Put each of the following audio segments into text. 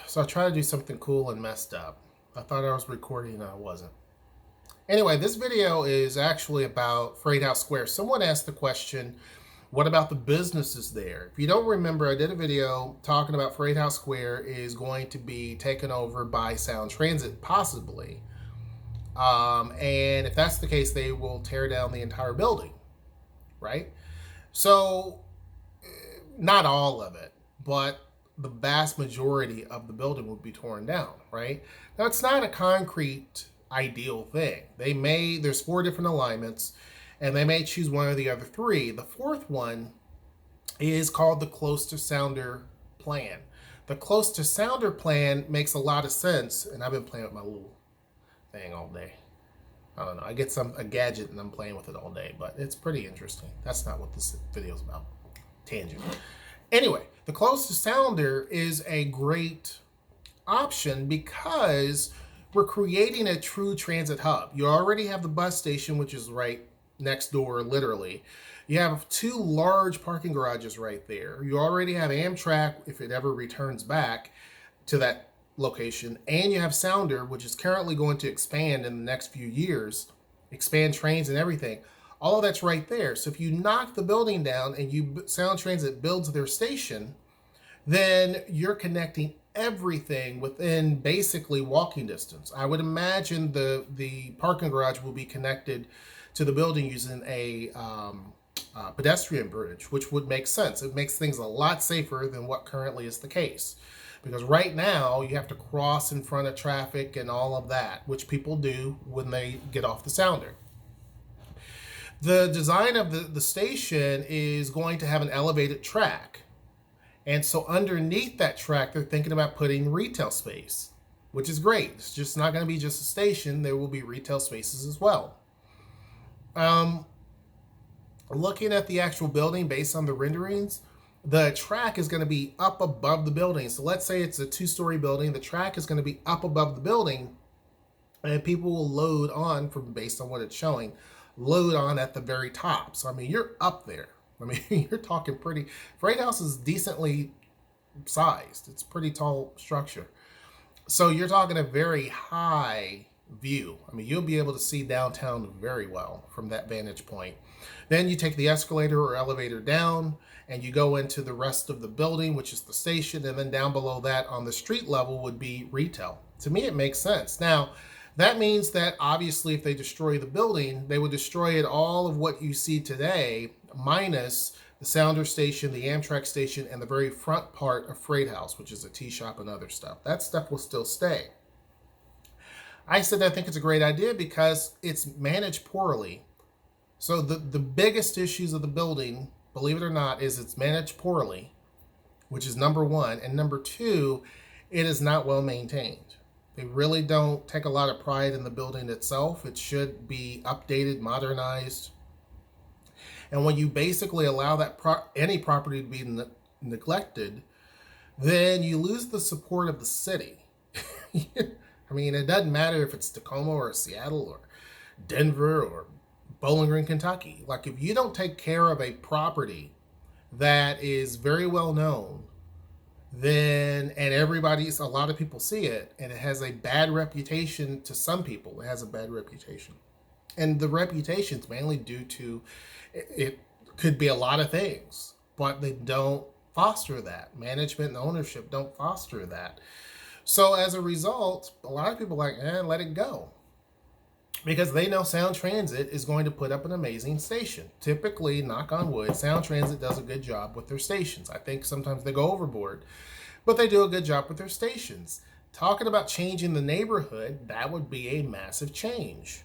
So I tried to do something cool and messed up. I thought I was recording and I wasn't. Anyway, this video is actually about Freighthouse Square. Someone asked the question, what about the businesses there? If you don't remember, I did a video talking about Freighthouse Square is going to be taken over by Sound Transit, possibly. And if that's the case, they will tear down the entire building, right? So, not all of it, but the vast majority of the building would be torn down, right? Now, it's not a concrete ideal thing. There's 4 different alignments, and they may choose one or the other 3. The 4th one is called the close to sounder plan. The close to sounder plan makes a lot of sense, and I've been playing with my little thing all day. I don't know. I get a gadget and I'm playing with it all day, but it's pretty interesting. That's not what this video is about. Tangent. Anyway, the close to sounder is a great option because we're creating a true transit hub. You already have the bus station, which is right next door, literally. You have 2 large parking garages right there. You already have Amtrak, if it ever returns back to that location, and you have Sounder, which is currently going to expand in the next few years, expand trains and everything. All of that's right there. So if you knock the building down and Sound Transit builds their station, then you're connecting everything within basically walking distance. I would imagine the parking garage will be connected to the building using a pedestrian bridge, which would make sense. It makes things a lot safer than what currently is the case. Because right now you have to cross in front of traffic and all of that, which people do when they get off the Sounder. The design of the station is going to have an elevated track. And so underneath that track, they're thinking about putting retail space, which is great. It's just not going to be just a station. There will be retail spaces as well. Looking at the actual building based on the renderings, the track is going to be up above the building. So let's say it's a 2-story building. The track is going to be up above the building, and people will load on based on what it's showing, load on at the very top. So, I mean, you're up there. I mean, you're talking pretty. Freighthouse is decently sized. It's a pretty tall structure. So you're talking a very high view. I mean, you'll be able to see downtown very well from that vantage point. Then you take the escalator or elevator down and you go into the rest of the building, which is the station. And then down below that on the street level would be retail. To me, it makes sense. Now, that means that obviously if they destroy the building, they would destroy it all of what you see today, minus the Sounder station, the Amtrak station, and the very front part of Freighthouse, which is a tea shop and other stuff. That stuff will still stay. I said I think it's a great idea because it's managed poorly. So the biggest issues of the building, believe it or not, is it's managed poorly, which is number 1. And number 2, it is not well maintained. They really don't take a lot of pride in the building itself. It should be updated, modernized. And when you basically allow that any property to be neglected, then you lose the support of the city. I mean, it doesn't matter if it's Tacoma or Seattle or Denver or Bowling Green, Kentucky. Like, if you don't take care of a property that is very well known, then, and a lot of people see it, and it has a bad reputation to some people. It has a bad reputation. And the reputation is mainly due to, it could be a lot of things, but they don't foster that. Management and ownership don't foster that. So as a result, a lot of people are like, let it go. Because they know Sound Transit is going to put up an amazing station. Typically, knock on wood, Sound Transit does a good job with their stations. I think sometimes they go overboard, but they do a good job with their stations. Talking about changing the neighborhood, that would be a massive change.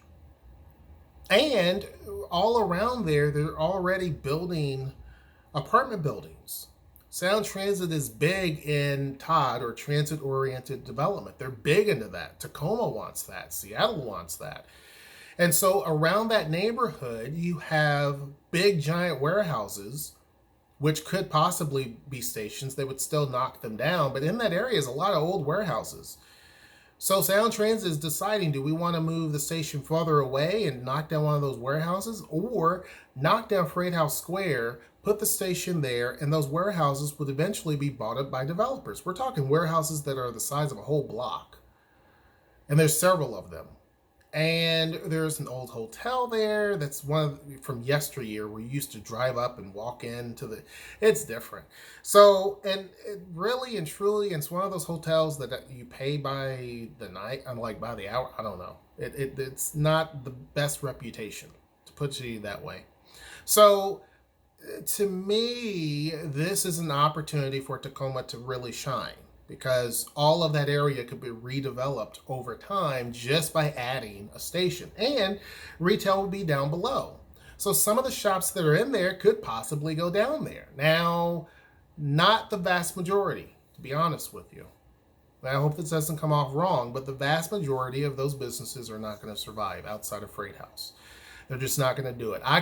And all around there, they're already building apartment buildings. Sound Transit is big in TOD, or transit-oriented development. They're big into that. Tacoma wants that. Seattle wants that. And so around that neighborhood, you have big, giant warehouses, which could possibly be stations. They would still knock them down. But in that area is a lot of old warehouses. So Sound Transit is deciding, do we want to move the station further away and knock down one of those warehouses, or knock down Freighthouse Square, put the station there, and those warehouses would eventually be bought up by developers. We're talking warehouses that are the size of a whole block, and there's several of them. And there's an old hotel there that's from yesteryear where you used to drive up and walk into the. It's different. So, and it really and truly, it's one of those hotels that you pay by the night, like by the hour. I don't know. It's not the best reputation, to put it that way. So, to me, this is an opportunity for Tacoma to really shine, because all of that area could be redeveloped over time just by adding a station, and retail will be down below. So some of the shops that are in there could possibly go down there. Now, not the vast majority, to be honest with you. I hope this doesn't come off wrong, but the vast majority of those businesses are not going to survive outside of Freighthouse. They're just not going to do it. I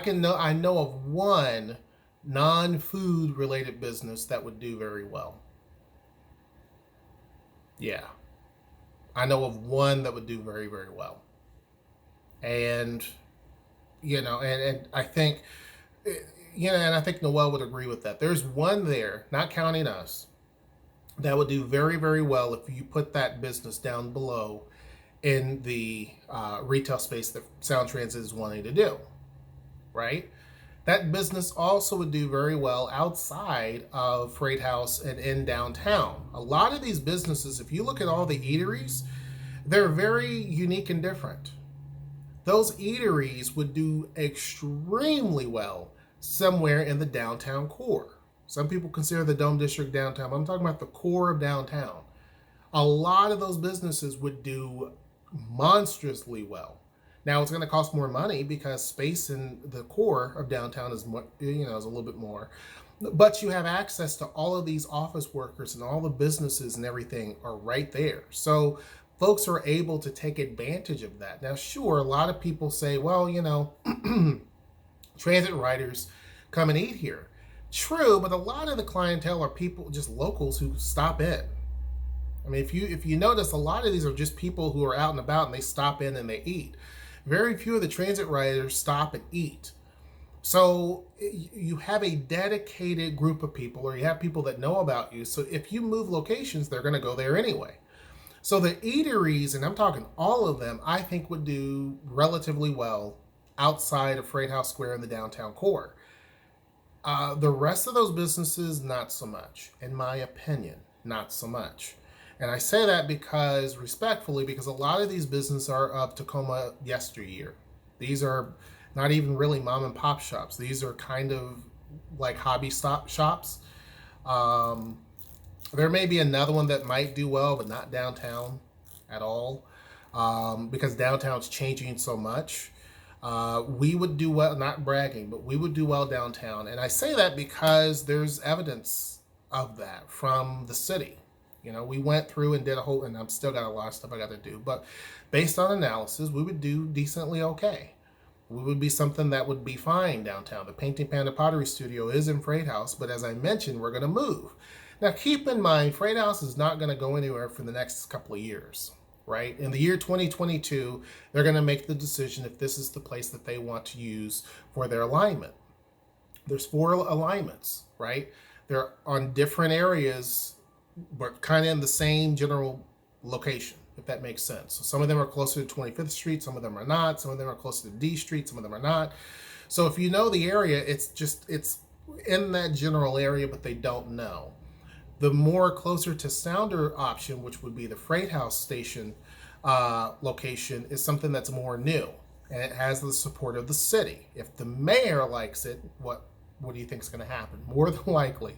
know of one non-food related business that would do very well. Yeah, I know of one that would do very, very well. And, and I think, and I think Noel would agree with that. There's one there, not counting us, that would do very, very well if you put that business down below in the retail space that Sound Transit is wanting to do, right? That business also would do very well outside of Freighthouse and in downtown. A lot of these businesses, if you look at all the eateries, they're very unique and different. Those eateries would do extremely well somewhere in the downtown core. Some people consider the Dome District downtown, but I'm talking about the core of downtown. A lot of those businesses would do monstrously well. Now it's going to cost more money because space in the core of downtown is more, is a little bit more, but you have access to all of these office workers, and all the businesses and everything are right there. So folks are able to take advantage of that. Now, sure, a lot of people say, well, transit riders come and eat here. True, but a lot of the clientele are people, just locals who stop in. I mean, if you notice, a lot of these are just people who are out and about and they stop in and they eat. Very few of the transit riders stop and eat. So you have a dedicated group of people, or you have people that know about you. So if you move locations, they're going to go there anyway. So the eateries, and I'm talking all of them, I think would do relatively well outside of Freighthouse Square in the downtown core. The rest of those businesses, not so much. In my opinion, not so much. And I say that respectfully, because a lot of these businesses are of Tacoma yesteryear. These are not even really mom and pop shops. These are kind of like hobby shops. There may be another one that might do well, but not downtown at all, because downtown's changing so much. We would do well, not bragging, but we would do well downtown. And I say that because there's evidence of that from the city. We went through and did and I've still got a lot of stuff I got to do, but based on analysis, we would do decently okay. We would be something that would be fine downtown. The Painting Panda Pottery Studio is in Freighthouse, but as I mentioned, we're going to move. Now, keep in mind, Freighthouse is not going to go anywhere for the next couple of years, right? In the year 2022, they're going to make the decision if this is the place that they want to use for their alignment. There's 4 alignments, right? They're on different areas, but kind of in the same general location, if that makes sense. So some of them are closer to 25th Street, some of them are not, some of them are closer to D Street, some of them are not. So if you know the area, it's in that general area, but they don't know. The more closer to Sounder option, which would be the Freighthouse station location, is something that's more new, and it has the support of the city. If the mayor likes it, what do you think is going to happen? More than likely,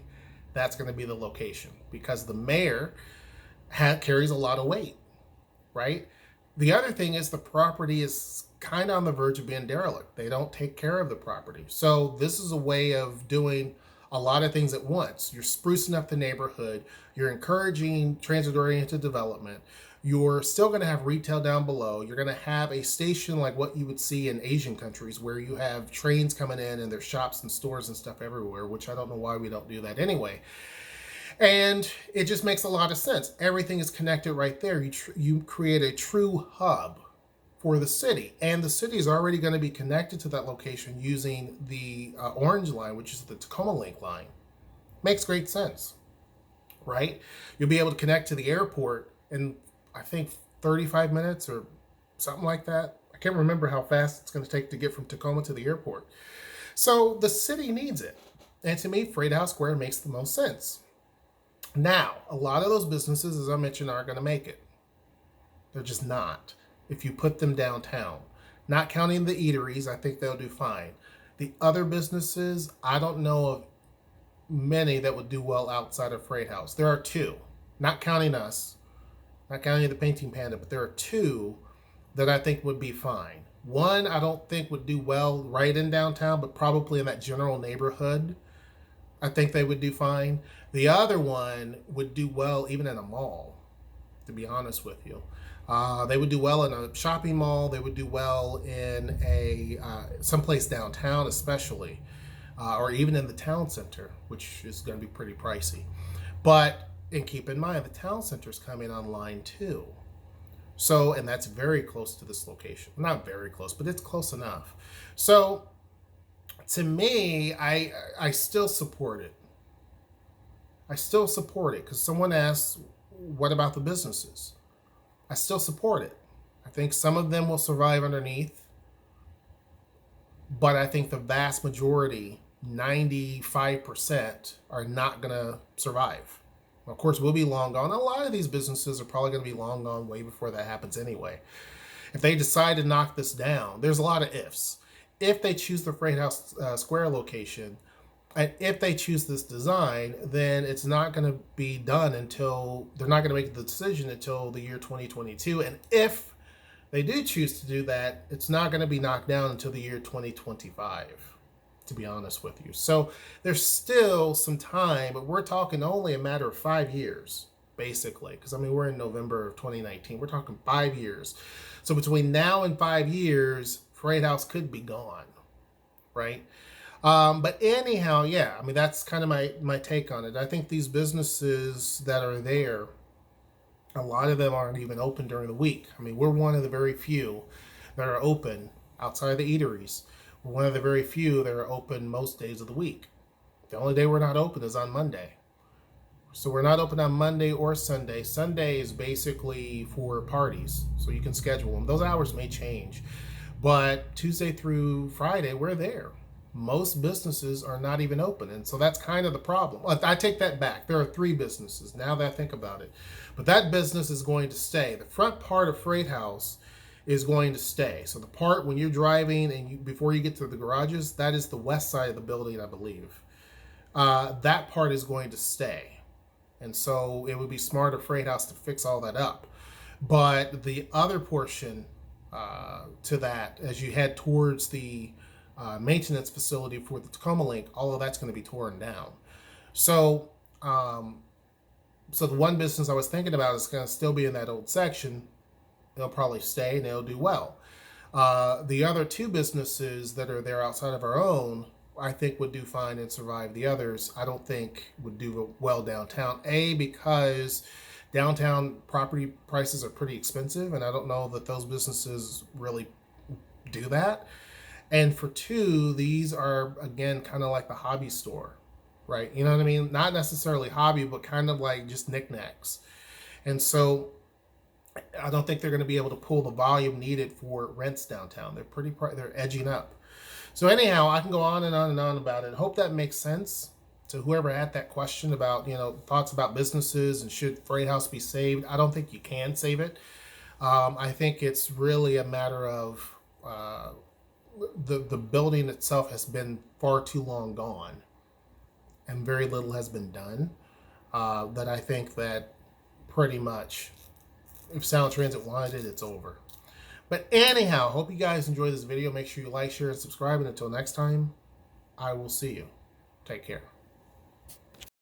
that's going to be the location, because the mayor carries a lot of weight, right? The other thing is the property is kind of on the verge of being derelict. They don't take care of the property. So this is a way of doing a lot of things at once. You're sprucing up the neighborhood. You're encouraging transit-oriented development. You're still going to have retail down below. You're going to have a station like what you would see in Asian countries, where you have trains coming in and there's shops and stores and stuff everywhere, which I don't know why we don't do that anyway. And it just makes a lot of sense. Everything is connected right there. You create a true hub for the city. And the city is already going to be connected to that location using the Orange Line, which is the Tacoma Link line. Makes great sense, right? You'll be able to connect to the airport in, I think, 35 minutes or something like that. I can't remember how fast it's going to take to get from Tacoma to the airport. So the city needs it. And to me, Freighthouse Square makes the most sense. Now, a lot of those businesses, as I mentioned, aren't going to make it. They're just not. If you put them downtown, not counting the eateries, I think they'll do fine. The other businesses, I don't know of many that would do well outside of Freighthouse. There are two, not counting us, not counting the Painting Panda, but there are two that I think would be fine. One, I don't think would do well right in downtown, but probably in that general neighborhood. I think they would do fine. The other one would do well even in a mall, to be honest with you. They would do well in a shopping mall. They would do well in a someplace downtown, especially, or even in the town center, which is going to be pretty pricey. But and keep in mind, the town center is coming online too. So, and that's very close to this location. Not very close, but it's close enough. So, to me, I still support it. I still support it because someone asked, what about the businesses? I still support it. I think some of them will survive underneath, but I think the vast majority, 95%, are not going to survive. Of course, we'll be long gone. A lot of these businesses are probably going to be long gone way before that happens anyway. If they decide to knock this down, there's a lot of ifs. If they choose the Freighthouse Square location, and if they choose this design, then it's not going to be done until, they're not going to make the decision until the year 2022. And if they do choose to do that, it's not going to be knocked down until the year 2025, to be honest with you. So there's still some time, but we're talking only a matter of 5 years, basically. Because, I mean, we're in November of 2019. We're talking 5 years. So between now and 5 years, Freighthouse could be gone, right? But anyhow, yeah, I mean, that's kind of my take on it. I think these businesses that are there, a lot of them aren't even open during the week. I mean, we're one of the very few that are open outside of the eateries. We're one of the very few that are open most days of the week. The only day we're not open is on Monday. So we're not open on Monday or Sunday. Sunday is basically for parties, so you can schedule them. Those hours may change. But Tuesday through Friday, we're there. Most businesses are not even open. And so that's kind of the problem. I take that back. There are 3 businesses now that I think about it. But that business is going to stay. The front part of Freighthouse is going to stay. So the part when you're driving and before you get to the garages, that is the west side of the building, I believe. That part is going to stay. And so it would be smart of Freighthouse to fix all that up. But the other portion to that, as you head towards the maintenance facility for the Tacoma Link, all of that's going to be torn down. So, so the one business I was thinking about is going to still be in that old section. They'll probably stay and they'll do well. The other 2 businesses that are there outside of our own, I think would do fine and survive. The others, I don't think would do well downtown. Because downtown property prices are pretty expensive, and I don't know that those businesses really do that. And for 2, these are, again, kind of like the hobby store, right? You know what I mean? Not necessarily hobby, but kind of like just knickknacks. And so I don't think they're going to be able to pull the volume needed for rents downtown. They're edging up. So anyhow, I can go on and on and on about it. Hope that makes sense to whoever had that question about, thoughts about businesses and should Freighthouse be saved. I don't think you can save it. I think it's really a matter of the building itself has been far too long gone and very little has been done. That I think that pretty much, if Sound Transit wanted it, it's over. But anyhow, hope you guys enjoy this video. Make sure you like, share, and subscribe. And until next time, I will see you. Take care.